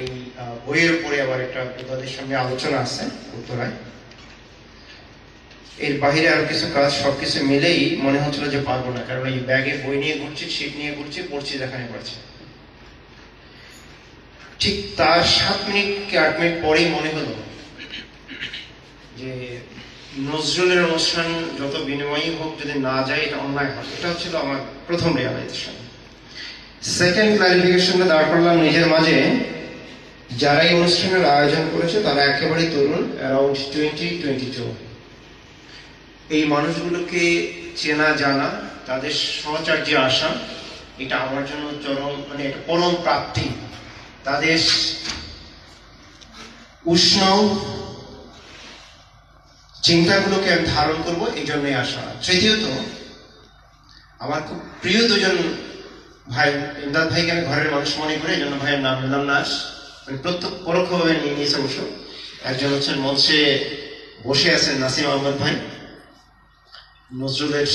এই বইয়ের উপরে আবার একটা তাদের সামনে আলোচনা আছে উত্তরায়। এর বাইরে আর কিছু কাজ সবকিছু মিলেই মনে হচ্ছিল যে পারবো না, কারণ এই ব্যাগে বই নিয়ে ঘুরছি, শীট নিয়ে ঘুরছি, পড়ছি যেখানে পড়ছি। ঠিক তার 7 মিনিট কি 8 মিনিট পরেই মনে হলো যে নজরুলের অনুষ্ঠান যত বিনিময়ই হোক, যদি না যায় এটা অন্যায় হবে। এটা হচ্ছিল আমার প্রথম রিয়ালাইজেশন। সেকেন্ড ক্লারিফিকেশনটা দাঁড় করলাম নিজের মাঝে, যারা এই অনুষ্ঠানের আয়োজন করেছে তারা একেবারে তরুণ, অ্যারাউন্ড 20-22। এই মানুষগুলোকে চেনা জানা, তাদের সহচার্যে আসা, এটা আমার জন্য চরম একটা পরম প্রাপ্তি। তাদের উষ্ণ চিন্তাগুলোকে আমি ধারণ করবো, এই জন্যই আসা। তৃতীয়ত, আমার খুব প্রিয় দুজন ভাই, ইমদাদ ভাইকে আমি ঘরের মানুষ মনে করি, এই জন্য ভাইয়ের নাম নিলাম না, প্রত্যক্ষ পরোক্ষভাবে নিয়ে নিয়েছে অবশ্য। একজন হচ্ছেন মঞ্চে বসে আছেন নাসিম আহমদ ভাই, নজরুলের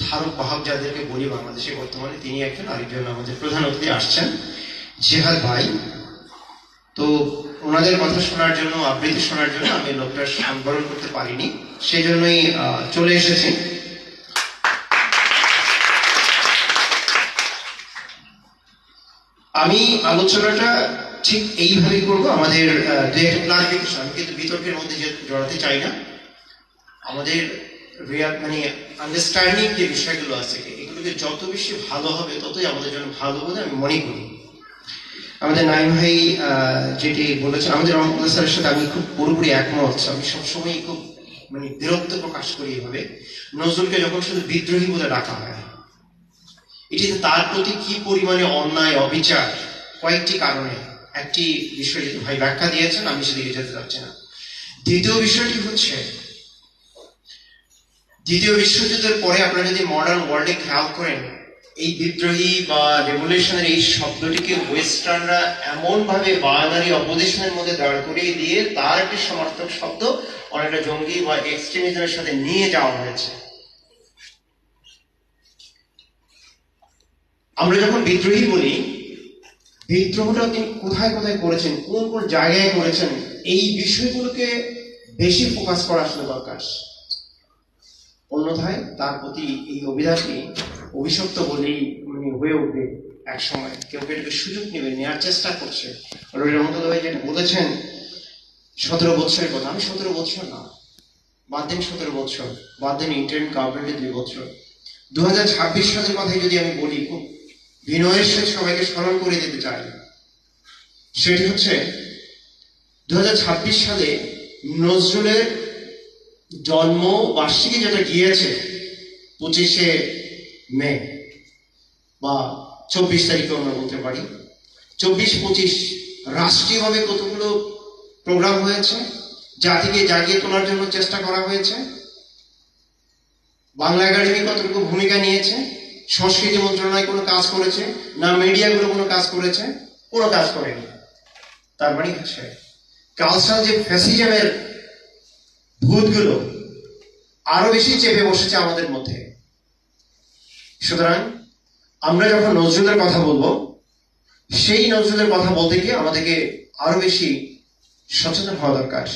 ধারক বাহক যাদেরকে বলি বাংলাদেশে বর্তমানে, তিনি একজন। আরেকজন আমাদের প্রধান অতিথি আসছেন জিহাদ ভাই। তো ওনাদের কথা শোনার জন্য, আবৃত্তি শোনার জন্য আমি লোকটার সংবরণ করতে পারিনি, সেই জন্যই চলে এসেছি। আমি আলোচনাটা ঠিক এইভাবেই করবো। আমাদের ক্লারিফিকেশন, আমি কিন্তু বিতর্কের মধ্যে জড়াতে চাই না। আমাদের আন্ডারস্ট্যান্ডিং যে বিষয়গুলো আছে, এগুলোকে যত বেশি ভালো হবে ততই আমাদের জন্য ভালো বলে আমি মনে করি। আমাদের নাইম ভাই যেটি বলেছেন, আমাদের রহমতুল্লাহ স্যারের সাথে আমি খুব পুরোপুরি একমত। আমি সবসময় খুব বিরক্ত প্রকাশ করি এভাবে নজরুলকে যখন শুধু বিদ্রোহী বলে ডাকা হয়। এটি তার প্রতি কি পরিমাণে অন্যায়, অবিচার, কয়েকটি কারণে। একটি বিষয় যেটি ভাই ব্যাখ্যা দিয়েছেন, আমি সেদিকে যেতে চাচ্ছি না। দ্বিতীয় বিষয়টি হচ্ছে, দ্বিতীয় বিশ্বযুদ্ধের পরে আপনারা যদি মডার্ন ওয়ার্ল্ডে খেয়াল করেন, এই বিদ্রোহী বা রেভলিউশনের এই শব্দটিকে ওয়েস্টার্নরা এমন ভাবে বায়ানারি অপোজিশনের মধ্যে দাঁড় করিয়ে দিয়ে তার একটি সমর্থক শব্দ অনেকটা জঙ্গি বা এক্সট্রিমিজমের সাথে নিয়ে যাওয়া হয়েছে। আমরা যখন বিদ্রোহী বলি, বিদ্রোহটা তিনি কোথায় কোথায় করেছেন, কোন কোন জায়গায় করেছেন, এই বিষয়গুলোকে বেশি ফোকাস করা আসলে দরকার। অন্যথায় তার প্রতি এই অভিধানটি অভিশপ্ত বলেই হয়ে উঠবে এক সময়। কেউ এটাকে সুযোগ নেবে, নেওয়ার চেষ্টা করছে। রহমতুল্লাহ ভাই যেটা বলেছেন 17 বছরের কথা, আমি 17 বছর না, বাদ দিন 17 বছর, বাদ দিন ইন্টার্ন গভর্নমেন্টে 2 বছর। 2026 সালের কথাই যদি আমি বলি, খুব বিনয়ের সাথে সবাইকে স্মরণ করে দিতে চাই। সেটি হচ্ছে 2026 সালে নজরুলের জন্ম বার্ষিকী যেটা গিয়েছে 25শে মে বা 24 তারিখে আমরা বলতে পারি। 24-25 রাষ্ট্রীয়ভাবে কতগুলো প্রোগ্রাম হয়েছে, জাতিকে জাগিয়ে তোলার জন্য চেষ্টা করা হয়েছে। বাংলা একাডেমি কতটুকু ভূমিকা নিয়েছে, সংস্কৃতি মন্ত্রণালয় কোনো কাজ করেছে না, মিডিয়াগুলো কোনো কাজ করেছে? কোনো কাজ করেনি। তার মানে হচ্ছে কালচারাল যে ফ্যাসিজমের ভূতগুলো আরো বেশি চেপে বসেছে আমাদের মধ্যে। সুতরাং আমরা যখন নজরুলের কথা বলবো, সেই নজরুলের কথা বলতে গিয়ে আমাদেরকে আরো বেশি সচেতন হওয়া দরকার।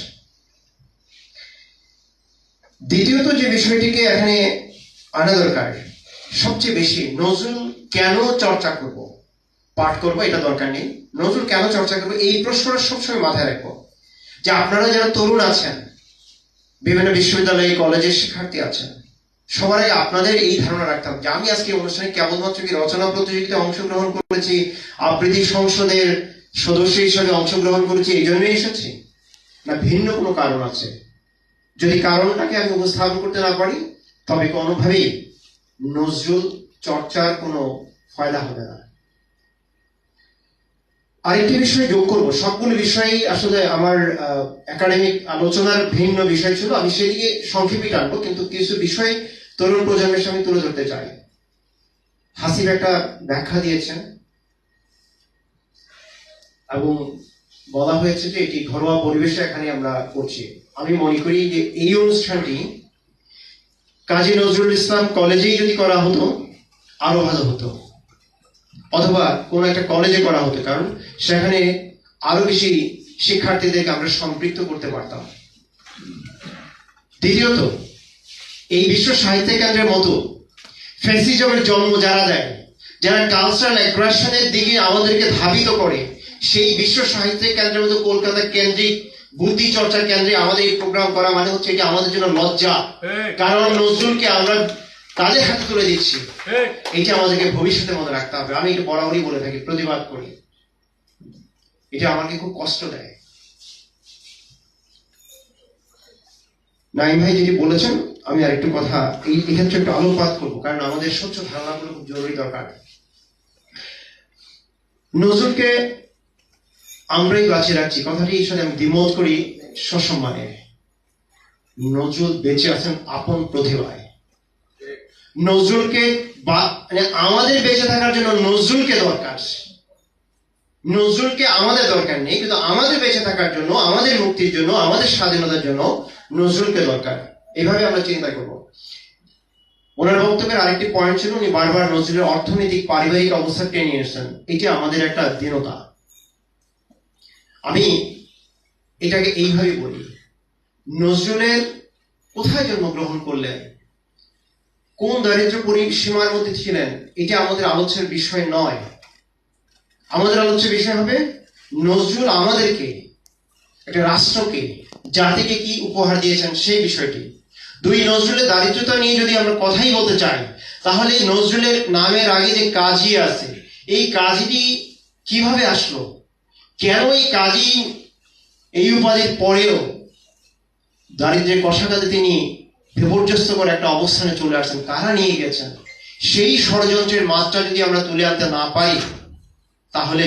দ্বিতীয়ত যে বিষয়টিকে এখানে আনা দরকার, সবচেয়ে বেশি নজরুল কেন চর্চা করব, পাঠ করবো এটা দরকার নেই। নজরুল কেন চর্চা করবো, এই প্রশ্নটা সবসময় মাথায় রাখবো। যে আপনারা যারা তরুণ আছেন, বিভিন্ন বিশ্ববিদ্যালয়ে কলেজের শিক্ষার্থী আছেন, সবার আগে আপনাদের এই ধারণা রাখতে হবে যে আমি আজকে অনুষ্ঠানে কেবলমাত্র কি রচনা প্রতিযোগিতায় অংশগ্রহণ করেছি, আবৃত্তি সংসদের সদস্য হিসেবে অংশগ্রহণ করেছি এই জন্যই এসেছি, না ভিন্ন কোনো কারণ আছে। যদি কারণটাকে আমি উপস্থাপন করতে না পারি, তবে কোনোভাবেই নজরুল চর্চার কোনো ফায়দা হবে না। আরেকটি বিষয় যোগ করবো, সবগুলো বিষয়ই আসলে আমার একাডেমিক আলোচনার ভিন্ন বিষয় ছিল, আমি সেদিকে সংক্ষেপে টানবো, কিন্তু কিছু বিষয় তরুণ প্রজন্মের সামনে তুলে ধরতে চাই। হাসিব একটা ব্যাখ্যা দিয়েছেন এবং বলা হয়েছে যে এটি ঘরোয়া পরিবেশে এখানে আমরা করছি। আমি মনে করি যে এই অনুষ্ঠানটি কাজী নজরুল ইসলাম কলেজেই যদি করা হতো আরো ভালো হতো, অথবা কোন একটা কলেজে করা হতো, কারণ সেখানে আরো বেশি শিক্ষার্থীদেরকে আমরা সম্পৃক্ত করতে পারতাম। দ্বিতীয়ত, এই বিশ্ব সাহিত্য কেন্দ্রের মতো ফ্যাসিজমের জন্ম যারা দেয়, যারা কালচারাল অ্যাগ্রেশনের দিকে আমাদেরকে ধাবিত করে, সেই বিশ্ব সাহিত্য কেন্দ্রের মতো কলকাতা কেন্দ্রিক বুদ্ধি চর্চা কেন্দ্রে আমাদের এই প্রোগ্রাম করা মানে হচ্ছে এটা আমাদের জন্য লজ্জা। কারণ নজরুলকে আমরা তাদের হাতে তুলে দিচ্ছি, এটা আমাদেরকে ভবিষ্যতে মনে রাখতে হবে। আমি এটা বরাবরই বলে থাকি, প্রতিবাদ করি, এটা আমাকে খুব কষ্ট দেয়। নাইম ভাই যেটি বলেছেন, আমি আরেকটু কথা এই ক্ষেত্রে একটু আলোকপাত করবো, কারণ আমাদের স্বচ্ছ ধারণাগুলো খুব জরুরি দরকার। নজরুলকে আমরাই বাঁচিয়ে রাখছি, কথাটির সাথে আমি দ্বিমত করি সসম্মানে। নজরুল বেঁচে আছেন আপন প্রতিভায়। নজরুলকে মানে আমাদের বেঁচে থাকার জন্য নজরুলকে দরকার, নজরুলকে আমাদের দরকার নেই, কিন্তু আমাদের বেঁচে থাকার জন্য, আমাদের মুক্তির জন্য, আমাদের স্বাধীনতার জন্য নজরুলকে দরকার। এইভাবে আমরা চিন্তা করব। ওনার বক্তব্যের আরেকটি পয়েন্ট ছিল, উনি বারবার নজরুলের অর্থনৈতিক পারিবারিক অবস্থা টেনে নিয়ে এসেছেন। এটা আমাদের একটা দীনতা। আমি এটাকে এইভাবে বলি, নজরুলের কোথায় জন্মগ্রহণ করলেন, কোন দারিদ্র পরিসীমার মধ্যে ছিলেন, এটা আমাদের আলোচ্যের বিষয় নয়। আমাদের আলোচ্য বিষয় হবে নজরুল আমাদেরকে, একটা রাষ্ট্রকে, জাতিকে কি উপহার দিয়েছেন সেই বিষয়টি। দুই, নজরুলের দারিদ্রতা নিয়ে যদি আমরা কথাই বলতে চাই, তাহলে নজরুলের নামের আগে যে কাজী আছে, এই কাজীটি কিভাবে আসলো, কেন এই কাজী এই উপাধির পরেও দারিদ্রের কষাঘাতে তিনি বিপর্যস্ত করে একটা অবস্থানে চলে আসছেন, কারা নিয়ে গেছেন, সেই ষড়যন্ত্রের মাত্রা যদি আমরা তুলে আনতে না পারি, তাহলে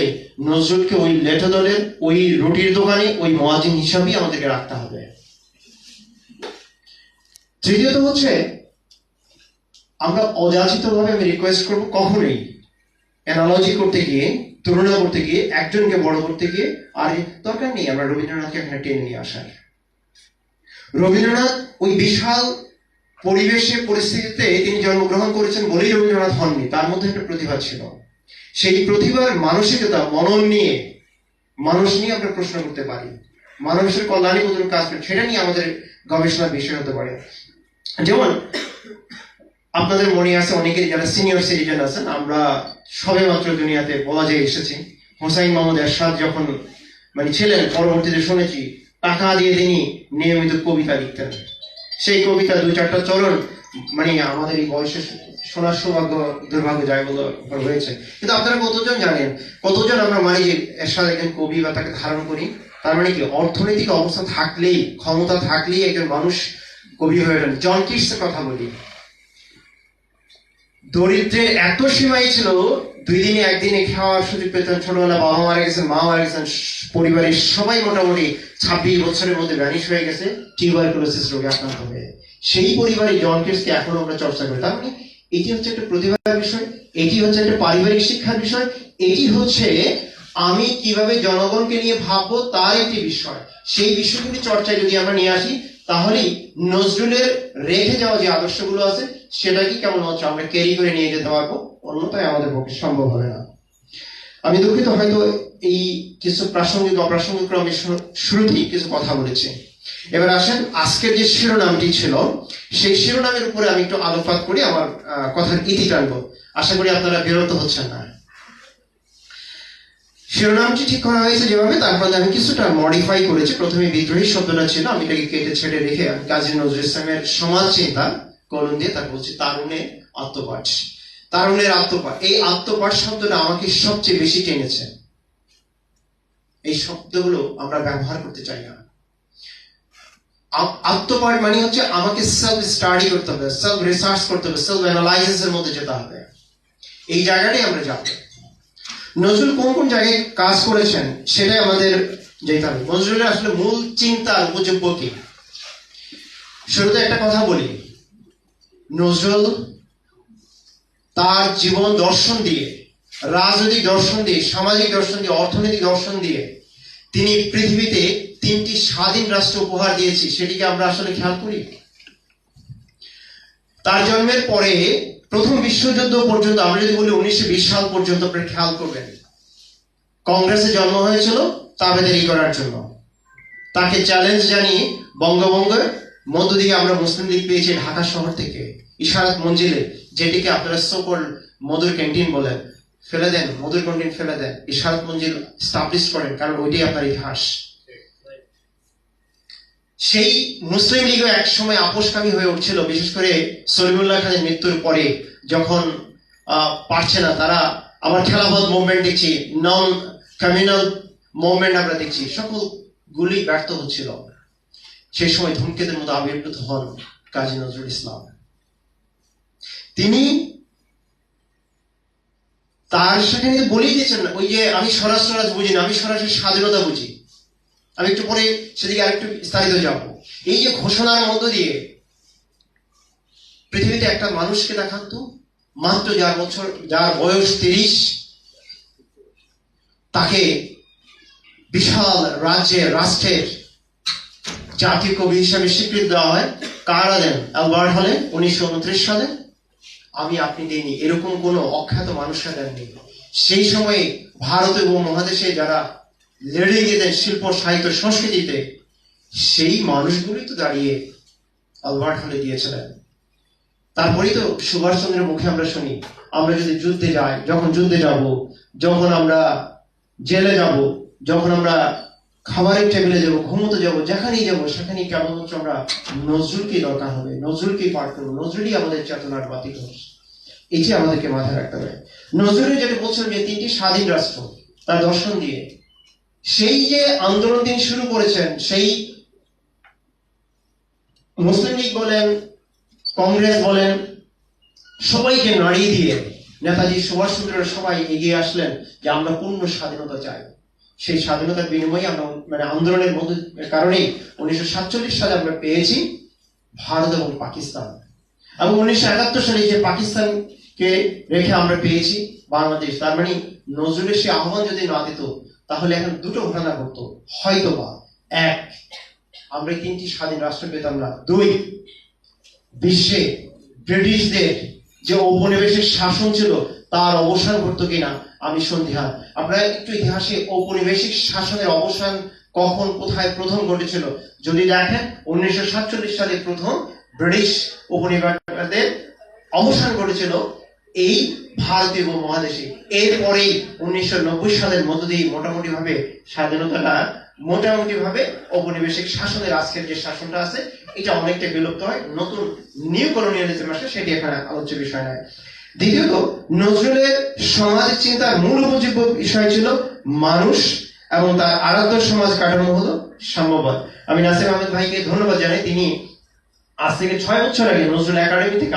নজরুলকে ওই লেঠা দলের, ওই রুটির দোকানে, ওই মুয়াজ্জিন হিসাবেই আমাদেরকে রাখতে হবে। তৃতীয়ত হচ্ছে, আমরা অযাচিত ভাবে আমি রিকোয়েস্ট করবো, কখনোই অ্যানালজি করতে গিয়ে, তুলনা করতে গিয়ে, একজনকে বড় করতে গিয়ে, আর দরকার নেই আমরা রবীন্দ্রনাথকে এখানে টেনে নিয়ে আসার। রবীন্দ্রনাথ ওই বিশাল পরিবেশে, পরিস্থিতিতে তিনি জন্মগ্রহণ করেছেন বলেই রবীন্দ্রনাথ হননি, তার মধ্যে একটা প্রতিভা ছিল। সেই প্রতিভার মানসিকতা, মনন নিয়ে, মানুষ নিয়ে আমরা প্রশ্ন করতে পারি, মানুষের কল্যাণে কত কাজ করে, সেটা নিয়ে আমাদের গবেষণার বিষয় হতে পারে। যেমন আপনাদের মনে আছে, অনেকের যারা সিনিয়র সিটিজেন আছেন, আমরা সবে মাত্র দুনিয়াতে বলা যায় এসেছি। হোসাইন মাহমুদ এরশাদ যখন মানে ছিলেন, পরবর্তীতে শুনেছি টাকা দিয়ে তিনি নিয়মিত কবিতা লিখতেন। সেই কবিতা দু চারটা চরণ মানে আমাদের এই বয়সে শোনার সৌভাগ্য দুর্ভাগ্য যাই বলে হয়েছে। কিন্তু আপনারা কতজন জানেন, কতজন আমরা মানে যে এরশাদ একজন কবি বা তাকে ধারণ করি? তার মানে কি, অর্থনৈতিক অবস্থা থাকলেই, ক্ষমতা থাকলেই একজন মানুষ কবি হয়ে ওঠেন। জন কিটসের কথা বলি, দরিদ্রের এত সীমাই ছিল, 2 দিনে 1 দিনে খাওয়ার সুযোগ পেতেন। ছোটবেলা বাবা মারা গেছেন, মা মারা গেছেন, পরিবারের সবাই মোটামুটি 26 বছরের মধ্যে ভ্যানিশ হয়ে গেছে টিউবারকুলোসিস রোগে আক্রান্ত হয়ে। সেই পরিবারে জন কিটসকে এখনো আমরা চর্চা করি। তার মানে এটি হচ্ছে একটা প্রতিভার বিষয়, এটি হচ্ছে একটা পারিবারিক শিক্ষার বিষয়, এটি হচ্ছে আমি কিভাবে জনগণকে নিয়ে ভাববো তার একটি বিষয়। সেই বিষয়গুলি চর্চায় যদি আমরা নিয়ে আসি, তাহলেই নজরুলের রেখে যাওয়া যে আদর্শগুলো আছে সেটা কি কেমন হচ্ছে আমরা ক্যারি করে নিয়ে যেতে পারবো, অন্যথায় আমাদের পক্ষে সম্ভব হবে না। আমি দুঃখিত, হয়তো এই কিছু প্রাসঙ্গিক অপ্রাসঙ্গিক ক্রমে শুরুতেই কিছু কথা বলেছি। এবার আসেন, আজকের যে শিরোনামটি ছিল, সেই শিরোনামের উপরে আমি একটু আলোকপাত করি, আমার কথার ইতি টানবো। আশা করি আপনারা বিরত হচ্ছেন না। শিরোনামটি ঠিক করা হয়েছে যেভাবে, তারপরে আমি কিছুটা মডিফাই করেছি। প্রথমে বিদ্রোহী শব্দটা ছিল, আমি এটাকে কেটে ছেড়ে রেখে আমি কাজী নজরুল ইসলামের সমাজ চিন্তা কলম দিয়ে তারপর বলছি তারুণের আত্মপাঠ। তারুণের আত্মপাঠ, এই আত্মপাঠ শব্দটা আমাকে সবচেয়ে বেশি টেনেছে। এই শব্দগুলো আমরা ব্যবহার করতে চাই না। আত্মপাঠ মানে হচ্ছে আমাকে সেলফ স্টাডি করতে হবে, সেলফ রিসার্চ করতে হবে, সেলফ অ্যানালাইসিস এর মধ্যে যেতে হবে। এই জায়গাটাই আমরা যাব। নজরুল কোন কোন জায়গায় কাজ করেছেন সেটাই আমাদের যেতে হবে। নজরুলের আসলে মূল চিন্তার উপযোগ্য কি? শুরুতে একটা কথা বলি, নজরুল তার জীবন দর্শন দিয়ে, রাজনৈতিক দর্শন দিয়ে, সামাজিক দর্শন দিয়ে, অর্থনৈতিক দর্শন দিয়ে তিনি পৃথিবীতে 3টি স্বাধীন রাষ্ট্র উপহার দিয়েছি। সেটিকে আমরা আসলে খেয়াল করি? তার জন্মের পরে প্রথম বিশ্বযুদ্ধ পর্যন্ত, আমরা যদি বলি 1920 সাল পর্যন্ত, আপনি খেয়াল করবেন, কংগ্রেসে জন্ম হয়েছিল, তাবেদারি করার জন্য। তাকে চ্যালেঞ্জ জানিয়ে বঙ্গভঙ্গের মধ্য দিয়ে আমরা মুসলিম লীগ পেয়েছি ঢাকা শহর থেকে ইশারাত মঞ্জিলে, যেটিকে আপনারা সকল মধুর ক্যান্টিন বলেন, ফেলে দেন, মধুর ক্যান্টিন ফেলে দেন, ইশারাত মঞ্জিল স্টাবলিশ করেন, কারণ ওইটাই আপনার ইতিহাস। সেই মুসলিম লীগও এক সময় আপোষকামী হয়ে উঠছিল, বিশেষ করে সলিমুল্লাহ খানের মৃত্যুর পরে, যখন পারছে না তারা, আবার খেলাফত মুভমেন্ট দেখছি, নন কমিউনাল মুভমেন্ট আমরা দেখছি, সকলগুলি ব্যর্থ হচ্ছিল। সেই সময় ধূমকেতুর মতো আবির্ভূত হন কাজী নজরুল ইসলাম। তিনি তার সেখানে বলেই দিয়েছেন, ওই যে আমি স্বরাজ বুঝি না, আমি সরাসরি স্বাধীনতা বুঝি। আমি একটু পরে সেদিকে আরেকটু বিস্তারিত যাব। এই যে ঘোষণার মধ্য দিয়ে পৃথিবীতে একটা মানুষকে দেখাতো, মাত্র যার বয়স 30, তাকে বিশাল রাষ্ট্রের জাতীয় কবি হিসাবে স্বীকৃতি দেওয়া হয়। কারা দেন? অ্যালবার্ট হলে 1929 সালে। আমি আপনি দিইনি, এরকম কোন অখ্যাত মানুষরা দেননি। সেই সময়ে ভারত এবং মহাদেশে যারা লেড়ে গেলেন শিল্প, সাহিত্য, সংস্কৃতিতে, সেই মানুষগুলি তো দাঁড়িয়ে অ্যালবার্ট হলে দিয়েছিলেন। তারপরেই তো সুভাষচন্দ্রের মুখে আমরা শুনি, আমরা যদি যুদ্ধে যাই, যখন যুদ্ধে যাব, যখন আমরা জেলে যাব, যখন আমরা খাবারের টেবিলে যাব, ঘুমোতে যাব, যেখানেই যাব সেখানেই কেবলমাত্র আমরা নজরুলকেই দরকার হবে, নজরুলকেই পাঠ করবো, নজরুলই আমাদের চেতনার বাতিক। এটি আমাদেরকে মাথায় রাখতে হবে। নজরুল যেটা বলছেন যে 3টি স্বাধীন রাষ্ট্র, তার দর্শন দিয়ে সেই যে আন্দোলন তিনি শুরু করেছেন, সেই মুসলিম লীগ বলেন, কংগ্রেস বলেন, সবাইকে নাড়িয়ে দিয়ে নেতাজি সুভাষচন্দ্র সবাই এগিয়ে আসলেন যে আমরা পূর্ণ স্বাধীনতা চাই। সেই স্বাধীনতার বিনিময়ে আমরা আন্দোলনের মধ্যে কারণেই 1947 সালে আমরা পেয়েছি ভারত এবং পাকিস্তান, এবং 1971 সালে যে পাকিস্তানকে রেখে আমরা পেয়েছি বাংলাদেশ। তার মানে নজরুলের সে আহ্বান যদি না দিত, তাহলে এখন দুটো ঘটনা ঘটতো, হয়তোবা 1, আমরা 3টি স্বাধীন রাষ্ট্র পেতাম না, 2, বিশ্বে ব্রিটিশদের যে ঔপনিবেশিক শাসন ছিল তার অবসান ঘটতো কিনা আমি সন্দিহান। আপনারা একটু ইতিহাসে ঔপনিবেশিক শাসনের অবসান কখন, কোথায় প্রথম ঘটেছিল যদি দেখেন, 1947 সালে প্রথম ব্রিটিশ উপনিবেশদের অবসান ঘটেছিল এই ভারতীয় উপমহাদেশে। এরপরেই 1990 সালের মধ্য দিয়ে মোটামুটি ভাবে স্বাধীনতাটা, মোটামুটি ভাবে ঔপনিবেশিক শাসনের আজকের যে শাসনটা আছে এটা অনেকটা বিলুপ্ত হয়, নতুন নিউ কলোনিয়ালিজম আসে, সেটি এখানে আলোচ্য বিষয় নয়। দ্বিতীয়ত, নজরুলের সমাজ চিন্তার মূল উপজীব্য বিষয় ছিল মানুষ, এবং তার আরাধ্য সমাজ কাঠামো হলো সাম্যবাদ। আমি নাসির আহমেদ ভাইকে ধন্যবাদ জানাই, তিনি আজ থেকে 6 বছর আগে নজরুল একাডেমি থেকে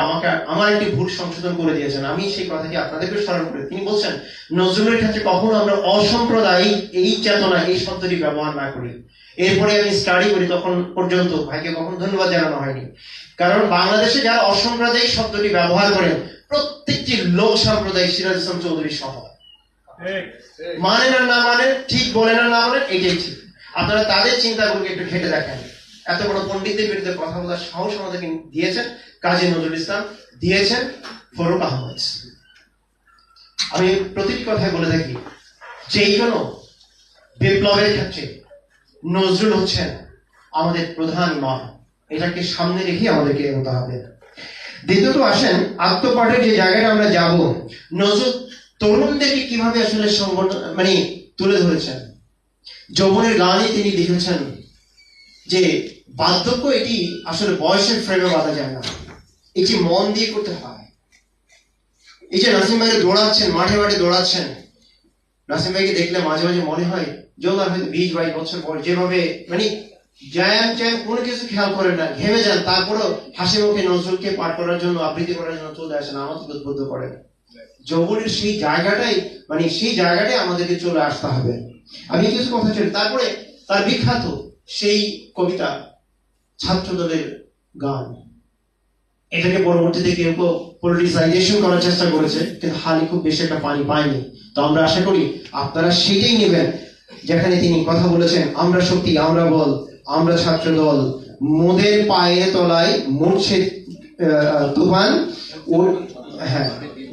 আমার একটি ভুল সংশোধন করে দিয়েছেন। আমি সেই কথাটি আপনাদেরকে স্মরণ করি। তিনি বলছেন নজরুলের ক্ষেত্রে কখনো আমরা অসাম্প্রদায়িক এই চেতনা, এই শব্দটি ব্যবহার না করি। এরপরে আমি স্টাডি করি, তখন পর্যন্ত ভাইকে কখনো ধন্যবাদ জানানো হয়নি, কারণ বাংলাদেশে যারা অসাম্প্রদায়িক শব্দটি ব্যবহার করেন প্রত্যেকটি লোক সাম্প্রদায়িক, সিরাজ ইসলাম চৌধুরী সহ। মানে না মানে, ঠিক বলে না বলে, এটাই ঠিক। আপনারা তাদের চিন্তাগুলোকে একটু ঘেটে দেখেন। এত বড় পণ্ডিতদের বিরুদ্ধে কথা বলার সাহস আমাদেরকে দিয়েছেন কাজী নজরুল ইসলাম, দিয়েছেন ফরুক আহমদ। আমি প্রতিটি কথায় বলে থাকি, যেই কোনো বিপ্লবের ক্ষেত্রে নজরুল হচ্ছেন আমাদের প্রধান ইমাম, এটাকে সামনে রেখে আমাদেরকে এগোতে হবে। দ্বিতীয়ত আসেন আত্মপাঠের যে জায়গাটা আমরা যাব, নজরুল তরুণদেরকে কিভাবে আসলে তুলে ধরেছেন। যৌবনের গানে তিনি লিখেছেন যে বার্ধক্য এটি আসলে বয়সের ফ্রেমে বাঁধা যায় না, এটি মন দিয়ে করতে হয়। এই যে নাসিম ভাইকে দৌড়াচ্ছেন, মাঠে মাঠে দৌড়াচ্ছেন, নাসিম ভাইকে দেখলে মাঝে মাঝে মনে হয় যে ওনার হয়তো 20-22 বছর বয়স, যেভাবে জ্যাম কোনো কিছু খেয়াল করেন না, ঘেমে যান, তারপরেও হাসি মুখে নজরুলকে পাঠ করার জন্য, আবৃত্তি করার জন্য চলে আসেন, আমাকে উদ্বুদ্ধ করেন। যৌবনের সেই জায়গাটাই সেই জায়গাটাই আমাদেরকে চলে আসতে হবে। আমি কিছু কথা ছিল। তারপরে তার বিখ্যাত সেই কবিতা ছাত্র দলের গান, এটাকে পরবর্তীতে কেউ পলিটিসাইজেশন করার চেষ্টা করেছে, কিন্তু হালি খুব বেশি একটা পানি পায়নি। তো আমরা আশা করি আপনারা সেটাই নেবেন, যেখানে তিনি কথা বলেছেন, আমরা শক্তি, আমরা বল, আমরা ছাত্র দল, মোদের পায়ের তলায় মরছে তুফান, হ্যাঁ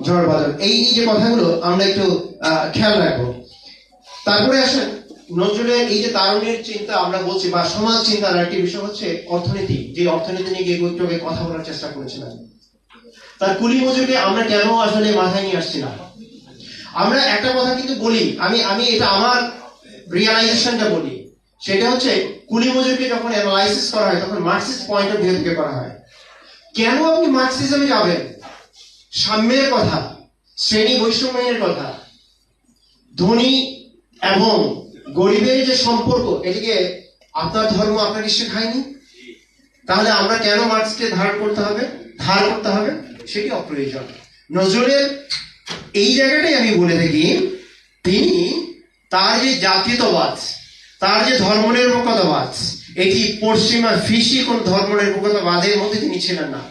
ঝড় বাদল। এই যে কথাগুলো আমরা একটু খেয়াল রাখবো। তারপরে আসেন নজরুলের এই যে তারুণ্যের চিন্তা আমরা বলছি বা সমাজ চিন্তার একটি বিষয় হচ্ছে অর্থনীতি, যে অর্থনীতি নিয়ে একটু আগে কথা বলার চেষ্টা করেছিলাম। তার কুলি মজুরকে আমরা কেন আসলে মাথায় নিয়ে আসছি না? আমরা একটা কথা কিন্তু বলি, আমি এটা আমার রিয়ালাইজেশনটা বলি, সেটা হচ্ছে কুলি মজুরকে যখন অ্যানালাইসিস করা হয় তখন মার্কসিস্ট পয়েন্ট অফ ভিউ থেকে করা হয়। কেন আপনি মার্কসিজমে যাবেন? সাম্যের কথা, শ্রেণী বৈষম্যের কথা, ধনী এবং গরিবের যে সম্পর্ক, এটিকে আপনার ধর্ম আপনাকে শেখায়নি। তাহলে আমরা কেন মার্কসকে ধার করতে হবে? সেটি অপ্রয়োজন। নজরুলের এই জায়গাটাই আমি বলে থাকি, তিনি তার যে জাতীয়তাবাদ, তার যে ধর্মনিরপেক্ষতাবাদ, এটি পশ্চিমা ফিসি কোন ধর্মনিরপেক্ষতাবাদের মধ্যে তিনি ছিলেন না।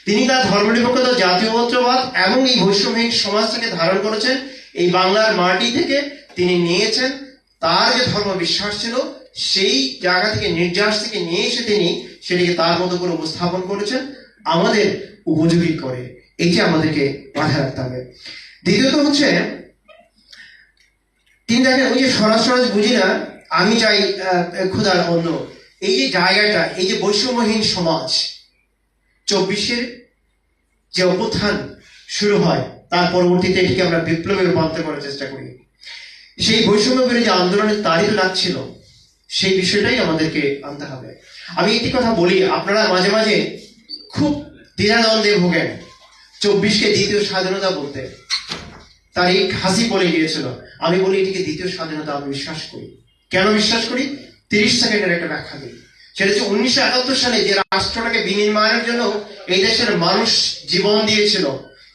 তিনি তার ধর্মনিরপেক্ষতা, জাতীয়তাবাদ এবং এই বৈষম্যহীন সমাজটাকে ধারণ করেছেন, এই বাংলার মাটি থেকে তিনি নিয়েছেন। তার যে ধর্ম বিশ্বাস ছিল সেই জায়গা থেকে, নির্যাস থেকে নিয়ে এসে তিনি সেটিকে তার মতো করে উপস্থাপন করেছেন আমাদের উপযোগী করে। এটি আমাদেরকে মাথায় রাখতে হবে। দ্বিতীয়ত হচ্ছে, তিনি দেখেন ওই যে সরাসরি বুঝি না, আমি চাই ক্ষুধার অন্য, এই যে জায়গাটা, এই যে বৈষম্যহীন সমাজ, 24-এর যে অভ্যুত্থান শুরু হয় তার পরবর্তীতে এটিকে আমরা বিপ্লবে রূপান্তর করার চেষ্টা করি। সেই বৈষম্য বিরোধী আন্দোলনের তারিখ লাগছিল, সেই বিষয়টাই আমাদেরকে আনতে হবে। আমি একটি কথা বলি, আপনারা মাঝে মাঝে খুব দ্বিধাদ্বন্দ্বে ভোগেন 24-কে দ্বিতীয় স্বাধীনতা বলতে। তারিক হাসি বলে গিয়েছিল, আমি বলি এটিকে দ্বিতীয় স্বাধীনতা আমি বিশ্বাস করি। কেন বিশ্বাস করি? 30 সেকেন্ডের একটা ব্যাখ্যা দিই। সেটা হচ্ছে 1971 সালে যে রাষ্ট্রটাকে বিনির্মাণের জন্য এই দেশের মানুষ জীবন দিয়েছিল,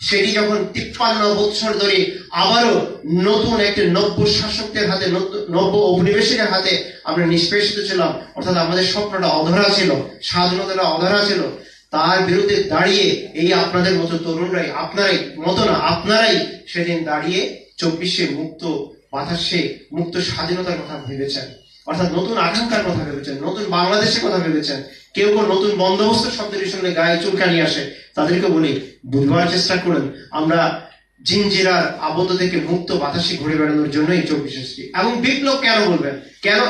সেটি যখন 53 বছর ধরে আবারও নতুন একটা নব্য শাসকদের হাতে, নব্য অভিনিবেশকের হাতে আমরা নিষ্পেষিত ছিলাম, অর্থাৎ আমাদের স্বপ্নটা অধরা ছিল, স্বাধীনতাটা অধরা ছিল, তার বিরুদ্ধে দাঁড়িয়ে এই আপনাদের মতো তরুণরাই, আপনারাই সেদিন দাঁড়িয়ে 24-এ মুক্ত বাতাসে মুক্ত স্বাধীনতার কথা ভেবেছেন, অর্থাৎ নতুন আকাঙ্ক্ষার কথা ভেবেছেন, নতুন বাংলাদেশের কথা ভেবেছেন। কেউ নতুন বন্দোবস্ত শব্দটি শুনলে গায়ে চুলকানি আসে, তাদেরকে বলি বুঝবার চেষ্টা করুন, আমরা জিনজিরার আবদ্ধ থেকে মুক্ত বাতাসে ঘুরে বেড়ানোর জন্যই 24 এসেছি। এবং বিপ্লব কেন বলবেন? কেন